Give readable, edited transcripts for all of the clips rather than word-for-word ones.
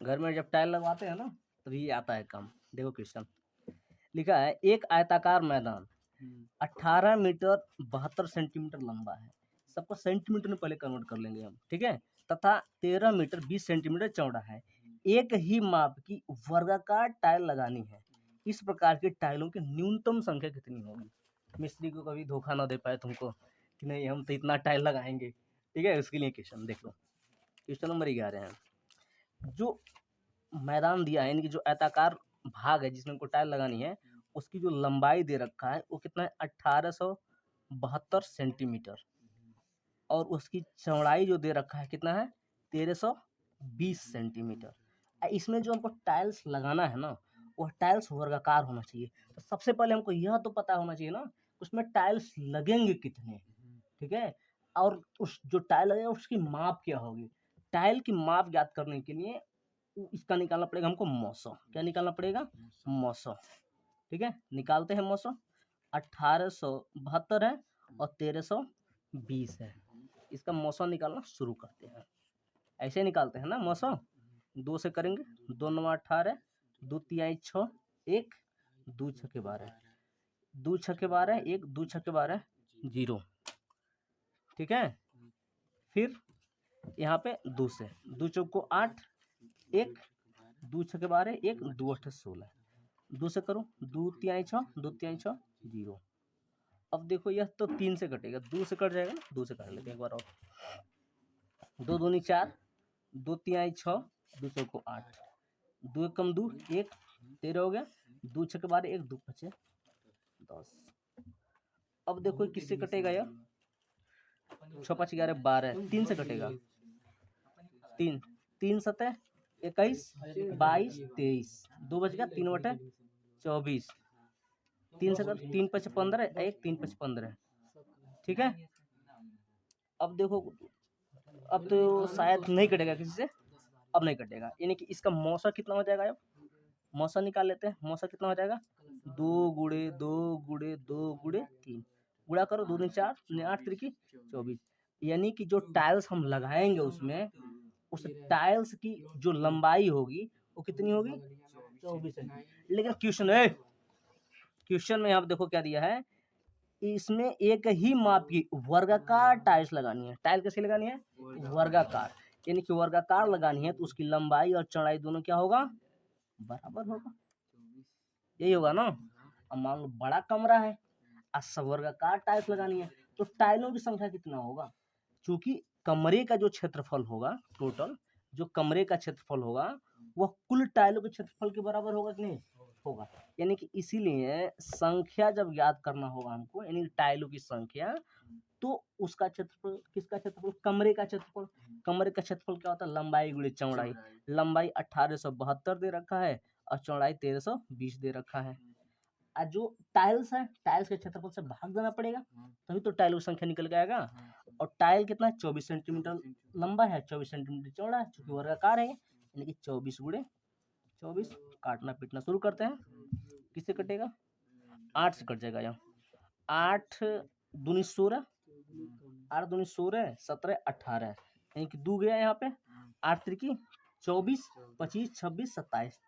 घर में जब टाइल लगवाते हैं ना तभी ये आता है काम। देखो क्वेश्चन लिखा है, एक आयताकार मैदान 18 मीटर 72 सेंटीमीटर लंबा है, सबको सेंटीमीटर में पहले कन्वर्ट कर लेंगे हम, ठीक है, तथा 13 मीटर 20 सेंटीमीटर चौड़ा है। एक ही माप की वर्गाकार टाइल लगानी है, इस प्रकार की टाइलों की न्यूनतम संख्या कितनी होगी? मिस्त्री को कभी धोखा ना दे पाए तुमको कि नहीं हम तो इतना टाइल लगाएंगे, ठीक है। उसके लिए क्वेश्चन देख लो, क्वेश्चन नंबर 11 है। जो मैदान दिया है, यानी कि जो आयताकार भाग है जिसमें हमको टाइल लगानी है, उसकी जो लंबाई दे रखा है वो कितना है, 1872 सेंटीमीटर, और उसकी चौड़ाई जो दे रखा है कितना है, 1320 सेंटीमीटर। इसमें जो हमको टाइल्स लगाना है ना, वह टाइल्स वर्गाकार होना चाहिए। तो सबसे पहले हमको यह तो पता होना चाहिए ना उसमें टाइल्स लगेंगे कितने, ठीक है, और उस जो टाइल लगेगा उसकी माप क्या होगी। टाइल की माप ज्ञात करने के लिए इसका निकालना पड़ेगा हमको मौसम। क्या निकालना पड़ेगा? मौसम, ठीक है। निकालते हैं मौसम। 1872 है और 1320 है। इसका मौसम निकालना शुरू करते हैं। ऐसे निकालते हैं ना मौसम, 2 से करेंगे, 2 9 18, 2 3 6, 1 2 6 12, 2 6 12, 1 2 6 12 0, ठीक है। फिर यहाँ पे 2 से, 2 चौको 8, 1 2 6 12, 1 2 8 16, 2 से करो, 2 3 6, 2 3 6 0। अब देखो यह तो 3 से कटेगा, 2 से कट जाएगा ना, 2 से काट लेते हैं एक बार और। 2 दूनी 4, 2 3 6, 2 चौको 8, 2 कम 2 1, 13 हो गया, 2 6 12, 1 2 5 10। अब देखो किससे कटेगा यह, 6 5 11 12, 3 से कटेगा, 3 3 7 21 22 23, 2 बच गया, 3 बटे 24, 3 से कर, 3 5 15, 1 3 5 15, ठीक है। अब देखो, अब तो शायद नहीं कटेगा किसी से, अब नहीं कटेगा, यानी कि इसका मौसा कितना हो जाएगा। अब मौसा निकाल लेते हैं, मौसा कितना हो जाएगा, 2 गुणे 2 गुणे 2 गुणे 3, गुणा करो, 2 दूनी 4, 8 त्रिकी 24, यानी कि जो टाइल्स हम लगाएंगे उसमें, उस टाइल्स की जो लंबाई होगी वो कितनी होगी, 24 सेंटीमीटर। लेकिन क्वेश्चन में यहाँ देखो क्या दिया है, इसमें एक ही माप की वर्गाकार टाइल्स लगानी है। टाइल कैसे लगानी है, वर्गाकार, यानी कि वर्गाकार लगानी है तो उसकी लंबाई और चौड़ाई दोनों क्या होगा, बराबर होगा, यही होगा ना। अब मान लो बड़ा कमरा है और वर्गाकार टाइल्स लगानी है तो टाइलों की संख्या कितना होगा, क्योंकि कमरे का जो क्षेत्रफल होगा, टोटल जो कमरे का क्षेत्रफल होगा वह कुल टाइलों के क्षेत्रफल के बराबर होगा कि नहीं होगा। यानी कि इसीलिए संख्या जब याद करना होगा हमको, यानी टाइलों की संख्या, तो उसका क्षेत्रफल, किसका क्षेत्रफल, कमरे का क्षेत्रफल। कमरे का क्षेत्रफल क्या होता है, लंबाई गुणे चौड़ाई। लंबाई 1872 दे रखा है और चौड़ाई 1320 दे रखा है। और जो टाइल्स है, टाइल्स के क्षेत्रफल से भाग देना पड़ेगा तभी तो टाइल की संख्या निकल के आएगा। और टाइल कितना है, 24 सेंटीमीटर लंबा है, 24 सेंटीमीटर चौड़ा है, चूंकि वर्गाकार है, यानी कि 24 गुणे 24। काटना पीटना शुरू करते हैं, किससे कटेगा, 8 से कट जाएगा। यहाँ 8 दूनी 16, 8 दूनी 16, 17 18, यानी कि 2 गया यहाँ पे, 8 त्रिकी 24, 25 26 27,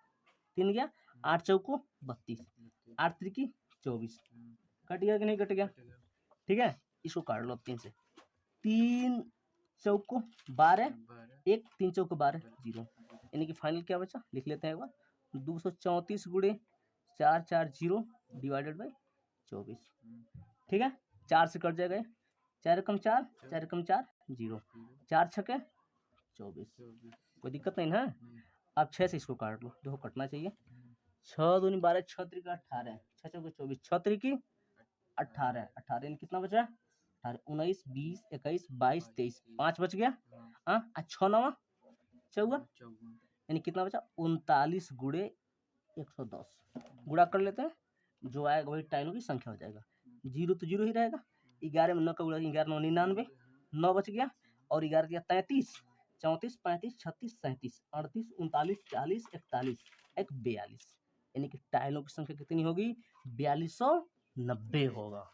3 गया, 8 चौको 32, 8 त्रिकी 24, कट गया कि नहीं कट गया, ठीक है। इसको काट लो 3 से, 3 चौको 12, 1 3 चौको 12 0, यानी कि फाइनल क्या बचा, लिख लेते हैं एक बार, 234 गुणे 4 4 0 डिवाइडेड बाई 24, ठीक है। 4 से कट जाएगा, 4 कम 4, 4 कम 4 0, 4 छके 24, कोई दिक्कत नहीं ना। अब 6 से इसको काट लो, देखो कटना चाहिए, 6 दूनी 12, 6 त्रिका 18, 6 चौके 24, 6 त्रिकी 18, 18 कितना बचा, 18 19 20 21 22 23, 5 बच गया, हाँ 6 9 54, यानी कितना बचा, 39 गुणे 110। गुणा कर लेते हैं, जो आएगा वही टाइलों की संख्या हो जाएगा। 0 तो 0 ही रहेगा, 11 में 9 का गुणा, 11 9 99, 9 बच गया, और 11 दिया 33, 34 35 36 37 38 39 40 41 42, यानी कि टाइलों की संख्या कितनी होगी, 4290 होगा।